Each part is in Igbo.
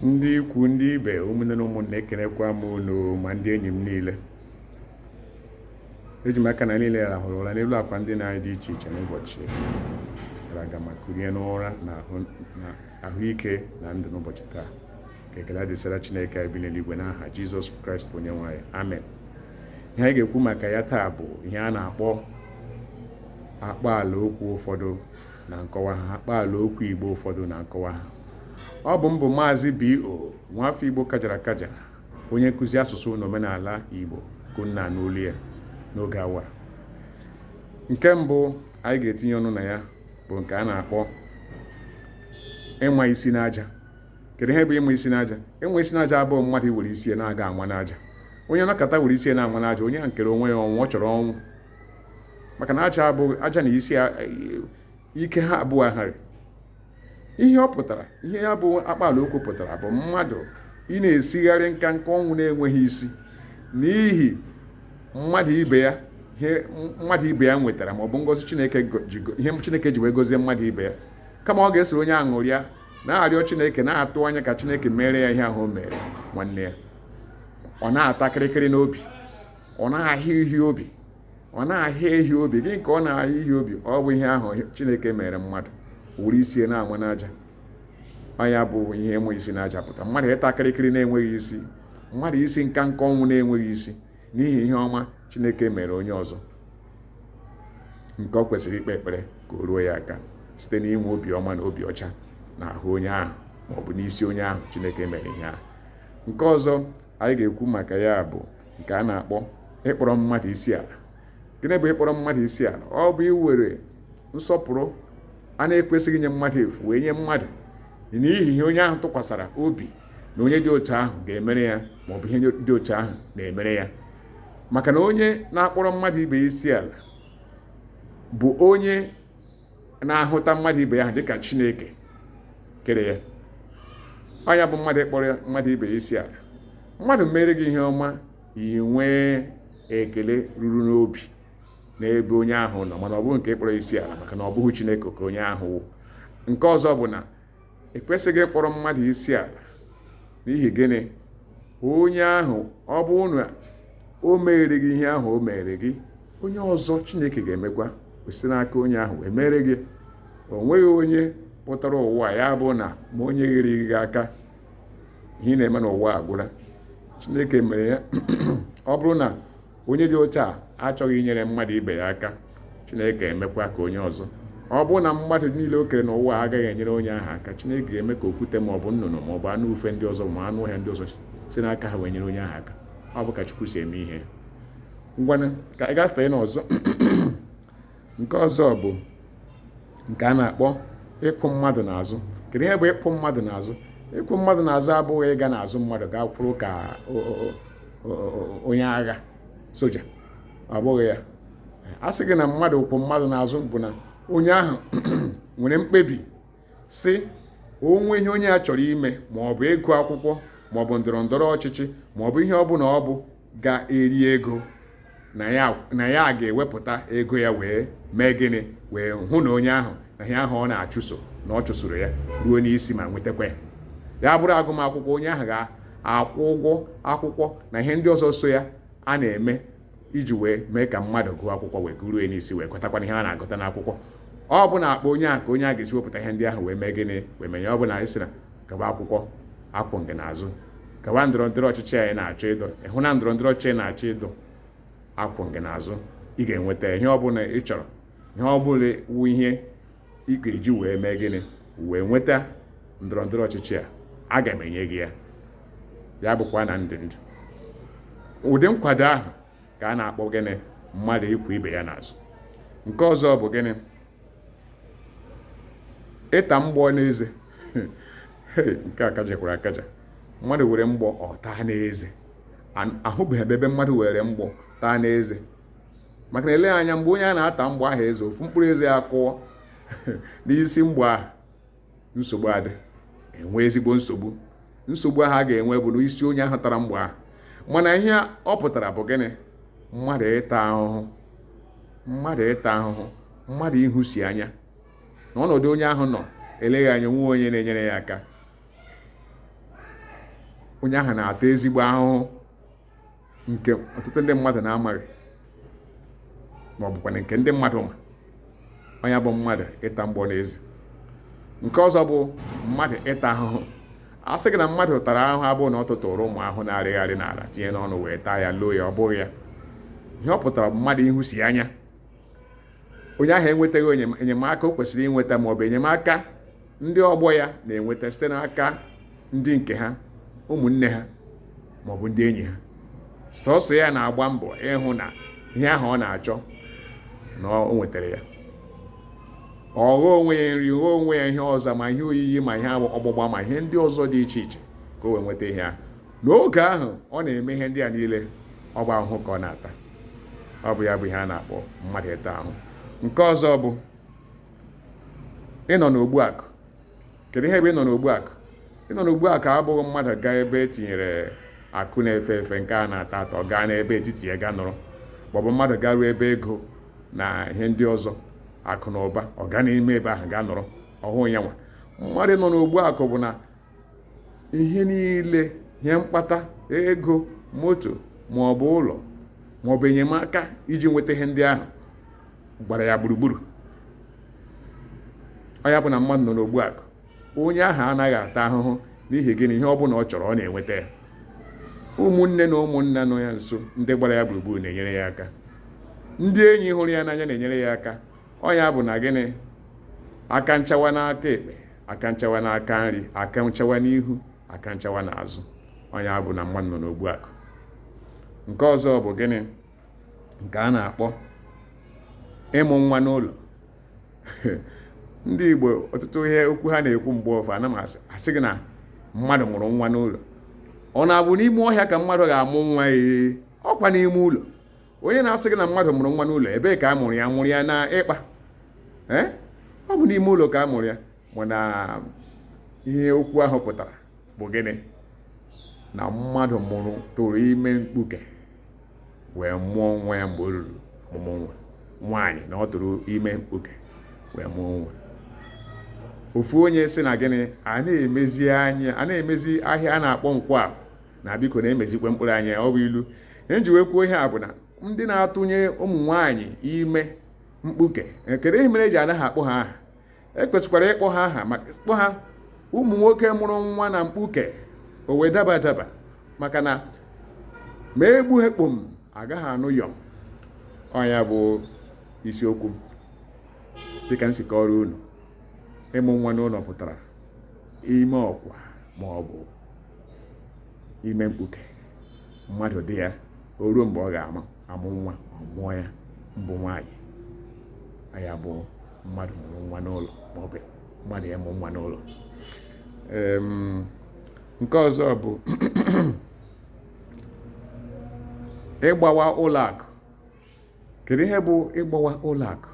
ndị ikwu ndị ibe ụmụnne na ụmụnne ekenekwa m unu ma ndị enyi m niile. Eji m aka na niile rahụrụ ụra n'elu akwa ndị na dị iche iche n'ụbọchị gara aga ma kurie n'ụra na ahụike na ndụ n'ụbọchị taa. Ka ekele dịsara Chineke anyị bi n'eluigwe n'aha Jizọs Kraịst onye nwe anyị. Amen. Ihe anyị ga-ekwu maka ya taa bụ ihe a na-akpọ akpaalaokwu ụfọdụ na nkọwa ha. Akpaalaokwu Igbo ụfọdụ na nkọwa ha. Ọ bụ mbụ Maazị B.O. nwafọ Igbo kajara akaja, onye nkụzi asụsụ na omenala Igbo konna n'olu ya n'oge awa. Nke mbụ anyị ga-etinye ọnụ na ya bụ nke a na-akpọ ịma isi n'aja. Kedu ihe bụ ịma isi n'aja? Ịma isi n'aja abụọ mmadụ were isi ya na-aga anwa n'aja. Onye nakọta were isi ya na-anwa n'aja, onye nkere onwe ya ọnwụ, ọ chọrọ ọnwụ. Maka na aja na isi ike ha abụọ agharị. Ihe ọ pụtara, ihe ya bụ akpaalaokwu pụtara bụ mmadụ ị na-esigharị nka ọnwụ na-enweghị isi n'ihi mmadụ ibe ya nwetara maọbụ ngọzi Chineke ji wee gozie mmadụ ibe ya. Kama ọ ga-esoro onye aṅụrịa na-arịọ Chineke, na-atụ anya ka Chineke mere ya ihe ahụ o mere nwanne ya. Ọ na-ata kịrịkịrị n'obi, ọ na-ahịa ihe obi, ọ na-ahịa ihe obi gị nke ọ na-ahịa ihe obi. Ọ bụ ihe ahụ Chineke mere mmadụ, were isi na-anwa n'aja. Anya bụ ihe ịma isi n'aja pụta mmadụ ịta kịrịkịrị na-enweghị isi, mmadụ isi nka ọnwụ na-enweghị isi n'ihi ihe ọma Chineke mere onye ọzọ, nke ọ kwesịrị ikpe ekpere ka o ruo ya aka site n'inwe obi ọma na obi ọcha na ahụ onye ahụ maọbụ n'isi onye ahụ Chineke mere ihe ahụ. Nke ọzọ anyị ga-ekwu maka ya bụ nke a na-akpọ ịkpọrọ mmadụ isi ala. Gịnị bụ ịkpọrọ mmadụ isi ala? Ọ bụ iwere nsọpụrụ a na-ekwesịghị nye mmadụ efu wee nye mmadụ n'ihi ihe onye ahụ tụkwasara obi na onye dị otu ahụ ga-emere ya maọbụ ihe dị otu ahụ na-emere ya. Maka na onye na-akpọrọ mmadụ ibe isi ala bụ onye na-ahụta mmadụ ibe ya dịka Chineke kere ya. Ọnya bụ mmadụ ịkpọrọ mmadụ ibe isi ala. Mmadụ mere gị ihe ọma, i nwee ekele ruru n'obi n'ebe onye ahụ nọ, mana ọ bụghị nke ịkpọrọ isi ala maka na ọ bụghị Chineke ka onye ahụ wụ. Nke ọzọ bụ na ekwesịghị ịkpọrọ mmadụ isi ala n'ihi gịnị? Onye ahụ ọ bụrụ na o mere gị ihe ahụ o mere gị, onye ọzọ Chineke ga-emekwa site n'aka onye ahụ wee mere gị. O nweghị onye pụtara ụwa ya bụ na ma onye ghere gị aka ihe na-eme n'ụwa agwụla. Chineke mere ya. Ọ bụrụ na onye dị otu a achọghị inyere mmadụ ibe ya aka, Chineke emekwa ka onye ọzọ. Ọ bụrụ na mmadụ niile o kere n'ụwa agaghị enyere onye ahụ aka, Chineke ga-eme ka okwute maọbụ nnụnụ maọbụ anụ ufe ndị ọzọ ma anụ ọhịa ndị ọzọ si n'aka ha wee nyere onye ahụ aka. Ọ bụ ka Chukwu si eme ihe. Ngwanụ ka anyị gafee n'ọzọ. Nke ọzọ bụ nke a na-akpọ ịkwụ mmadụ n'azụ. Kedu ihe bụ ịkwụ mmadụ n'azụ? Ịkwụ mmadụ n'azụ abụghị ịga n'azụ mmadụ gaa kwụrụ ka onye agha soja. Ọ bụghị ya. A sị gị na mmadụ kwụ mmadụ n'azụ bụ na onye ahụ nwere mkpebi si onwe ihe onye a chọrọ ime maọbụ ịgụ akwụkwọ maọbụ ndọrọ ndọrọ ọchịchị maọbụ ihe ọbụla ọ bụ ga-eri ego na ya ga-ewepụta ego ya wee mee gịnị? Wee hụ na onye ahụ na ihe ahụ ọ na-achụso na ọ chụsoro ya ruo n'isi ma nwetakwa ya. Ya bụrụ agụmakwụkwọ, onye ahụ ga-akwụ ụgwọ akwụkwọ na ihe ndị ọzọ so ya a na-eme iji wee mee ka mmadụ gụọ akwụkwọ wee gụruo ya n'isi wee kwetakwana ihe a na-agụta n'akwụkwọ. Ọ bụ na akpa onye ahụ ka onye a ga-esi wepụta ihe ndị ahụ wee mee gịnị? Wee menye. Ọ bụ na isi na gaba akwụkwọ akwụ nke n'azụ, gaba ndọrọ ndọrọ ọchịchị anyị na-achọ ịdọ, ịhụ na ndọrọ ndọrọ ọchịchị na-achọ ịdọ, akwụ nke n'azụ ị ga-enweta ihe ọbụla ị chọrọ, ihe ọbụla wụ ihe ị ga-eji wee mee gịnị? Wee nweta ndọrọ ndọrọ ọchịchị a ga m enye gị ya. Ya bụkwa na ndụ. Ụdị nkwado ahụ ka a na-akpọ gịnị? Mmadụ ịkwụ ibe ya n'azụ. Nke ọzọ bụ gịnị? Ịta mgbọ n'eze. Nke a kajakwara akaja. Mmadụ were mgbọ ọ taa n'eze. Ahụbeghị ebe mmadụ were mgbọ taa n'eze. Maka na ele anya mgbe onye a na-ata mgbọ ahụ eze, ofu mkpụrụ eze ya kụọ n'isi mgbọ ahụ, nsogbu adị, enwe ezigbo nsogbu. Nsogbu ahụ a ga-enwe bụ n'isi onye ahụ tara mgbọ ahụ. Mana ihe ọ pụtara bụ gịnị? Mmadụ ịta ahụhụ, mmadụ ịhụsi anya n'ọnọdụ onye ahụ nọ eleghị anya nwe onye na-enyere ya aka. onye ahụ na-ata ezigbo ahụhụ nke ọtụtụ ndị mmadụ na-amaghị, ma ọ bụkwa nke ndị mmadụ ma. Onye bụ mmadụ ịta mgbọ n'ezi. Nke ọzọ bụ mmadụ ịta ahụhụ. A sị gị na mmadụ tara ahụhụ abụọ na ọ tụtụrụ ụmụ ahụ na-arịgharị n'ala tinye n'ọnụ wee taa ya loo ya, ọ bụghị ya. Ihe ọ pụtara bụ mmadụ ihu si anya. Onye ahụ enwetaghị enyemaka o kwesịrị inweta, ma ọ bụ enyemaka ndị ọgbọ ya na-enweta site n'aka ndị nke ha, ụmụnne ha, ma ọ bụ ndị enyi ha. Sọsọ ya na-agba mbọ ịhụ na ihe ahụ ọ na-achọ na o nwetara ya. Ọghọ onwe ya nri, ghọọ onwe ya ihe ọzọ, ma ihe oyiyi, ma ihe ọgbụgba, ma ihe ndị ọzọ dị iche iche ka o wee nweta ihe ahụ. N'oge ahụ ọ na-eme ihe ndị a niile, ọ bụ ahụhụ ka ọ na-ata. Ọ bụ ya bụ ihe a na-akpọ mmadụ ịta ahụ. Nke ọzọ bụ ịnọ n'ogbu akụ. Kedu ihe bụ ịnọ n'ogbu akụ? Ịnọ n'ogbu akụ abụghị mmadụ gaa ebe etinyere akụ na-efe efe nke a na-ata atọ, gaa n'ebe etiti ya gaa nọrọ, ma ọ bụ mmadụ garuo ebe ego na ihe ndị ọzọ akụ na ụba, ọ gaa n'ime ebe ahụ gaa nọrọ, ọhụ ya nwa. Mmadụ nọ n'ogbu akụ bụ na ihe niile, ihe mkpata, ego, moto, ma ọ bụ ụlọ, ma ọ bụ enyemaka iji nweta ihe ndị ahụ gbara ya gburugburu. Ọ ya bụ na mmadụ nọ n'ogbu akụ. Onye ahụ anaghị ata ahụhụ n'ihi gịnị? Ihe ọ bụla ọ chọrọ ọ na-enweta ya. Ụmụnne na ụmụnna nọ ya nso, ndị gbara ya gburugburu na-enyere ya aka. Ndị enyi hụrụ ya n'anya na-enyere ya aka. Ọ ya bụ na gịnị? Aka nchawa n'aka ekpe, aka nchawa n'aka nri, aka nchawa n'ihu, aka nchawa n'azụ. Ọ ya bụ na mmadụ nọ n'ogbu akụ. Nke ọzọ bụ gịnị? Nke a na-akpọ ịmụ nwa n'ụlọ. Ndị Igbo ọtụtụ ihe okwu ha na-ekwu mgbe ọfụ, ana m asị gị na mmadụ mụrụ nwa n'ụlọ. Ọ na-abụ n'ime ọhịa ka mmadụ ga-amụ nwa? Ọkwa n'ime ụlọ. Onye na-asị gị na mmadụ mụrụ nwa n'ụlọ, ebee ka a mụrụ ya? Mụrụ ya na ịkpa? Ọ bụ n'ime ụlọ ka a mụrụ ya. Mana ihe okwu ahụ pụtara bụ gịnị? Na mmadụ tụrụ ime mkpuke wee mụọ nwa ya mgbe o ruru ọmụmụ nwa. Nwaanyị na ọ tụrụ ime mkpuke wee mụọ nwa. Ofu onye sị na gịnị? A na-emezi ahịa a na-akpọ nkwa na biko na-emezikwa mkpụrụ anya. Ọ bụ ilu. Nji wee kwuo ihe a bụ na ndị na-atụnye ụmụ nwaanyị ime mkpuke, kedu ihe mere eji anaghị akpọ ha aha? Ekwesịkwara ịkpọ ha aha, maka kpọ ha ụmụ nwoke mụrụ nwa na mkpuke, o wee daba adaba. Maka na ma egbughe kpom agaghị anụ yọm. Ọ ya bụ isiokwu dịka nsi kọrọ unu. Ịmụ nwa n'ụlọ pụtara ime ọkwa ma ọ bụ ime mkpuke. Mmadụ dị ya, o ruo mgbe ọ ga-amụ nwa, ọ mụọ ya, mbụ nwaanyị. Ya bụ mmadụ mụrụ nwa n'ụlọ, ma ọ bụ mmadụ ya mụ nwa n'ụlọ. Nke ọzọ bụ ịgbawa ụlọ akụ. Kedu ihe bụ ịgbawa ụlọ akụ?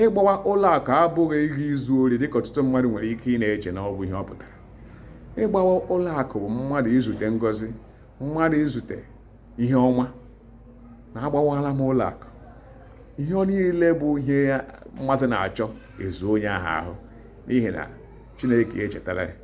Ịgbawa ụlọ akụ abụghị ịga izu ori dịka ọtụtụ mmadụ nwere ike ị na-eche na ọ bụ ihe ọ pụtara. Ịgbawa ụlọ akụ bụ mmadụ izute ngọzi, mmadụ izute ihe ọma. Na agbawala m ụlọ akụ. Ihe ọ niile bụ ihe mmadụ na-achọ ezu onye ahụ n'ihi na Chineke echetara ya.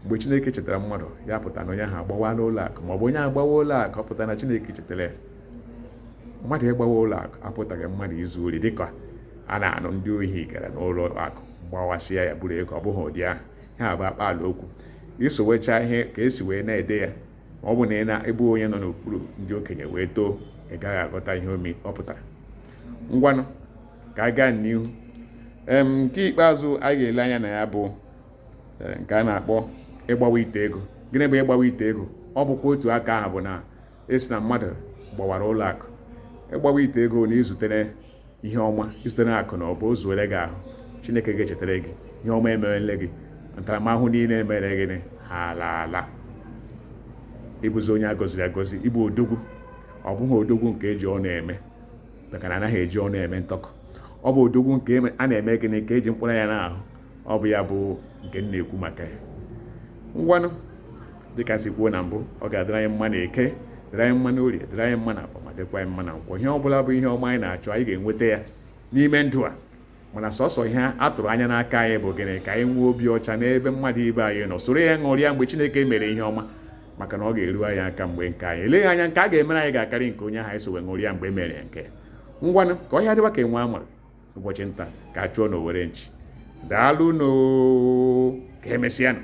Mgbe Chineke chetara mmadụ, ya pụta na onye ahụ agbawala ụlọ akụ. Ma ọ bụ onye agbawa ụlọ akụ, ọ pụta na Chineke chetara ya. Mmadụ ịgbawa ụlọ akụ apụtaghị mmadụ izu ori dịka a na-anụ ndị ohi gara n'ụlọ akụ gbawasịa ya buru ego. Ọ bụghị ụdị ahụ. Ya bụ Akpaalaokwu. Isowecha ihe ka esi wee na-ede ya. Ọ bụ na ị na-ebu onye nọ n'okpuru ndị okenye wee too, ị gaghị aghọta ihe ọ pụtara. Ngwanụ ka a gaa n'ihu. Nke ikpeazụ a ga-ele anya na ya bụ nke a na-akpọ ịgbawa ite ego. Gịnị bụ ịgbawa ite ego? Ọ bụkwa otu aka ahụ bụ na esi na mmadụ gbawara ụlọ akụ. Ịgbawa ite ego na izutere ihe ọma, izutere akụ na ọ bụ ozuere gị ahụ. Chineke ga-echetara gị ihe ọma emerele gị. Ntaramahụhụ niile emere gị ha ala. Ịbụzi onye agọziri agọzi, ịbụ odogwu. Ọ bụghị odogwu nke eji ọnụ eme, maka na anaghị eji ọnụ eme ntọkọ. Ọ bụ odogwu nke a na-eme gịnị ka eji mkpụrụ ya n'ahụ. Ọ bụ ya bụ nke m na-ekwu maka ya. Ngwanụ dịka si kwuo na mbụ, ọ ga-adịrị anyị mma na Eke, dịrị anyị mma na Orie, dịrị anyị mma na Afọ, ma dịkwa anyị mma na Nkwọ. Ihe ọ bụla bụ ihe ọma anyị na-achọ, anyị ga-enweta ya n'ime ndụ a. mana sọsọ ihe a tụrụ anya n'aka anyị bụ gịnị? Ka anyị nwee obi ọcha n'ebe mmadụ ibe anyị nọ, soro ya ṅụrịa mgbe Chineke mere ihe ọma, maka na ọ ga-eru anyị aka mgbe nke anyị. Eleghị anya nke a ga-emere anyị ga-akarị nke onye ahụ anyị so wee ṅụrịa mgbe e mere nke. Ngwanụ ka ọhịa dịwa ka enwe amara ụbọchị nta ka a chụọ n'Owere nchi. Daalụ no, ka emesịanụ.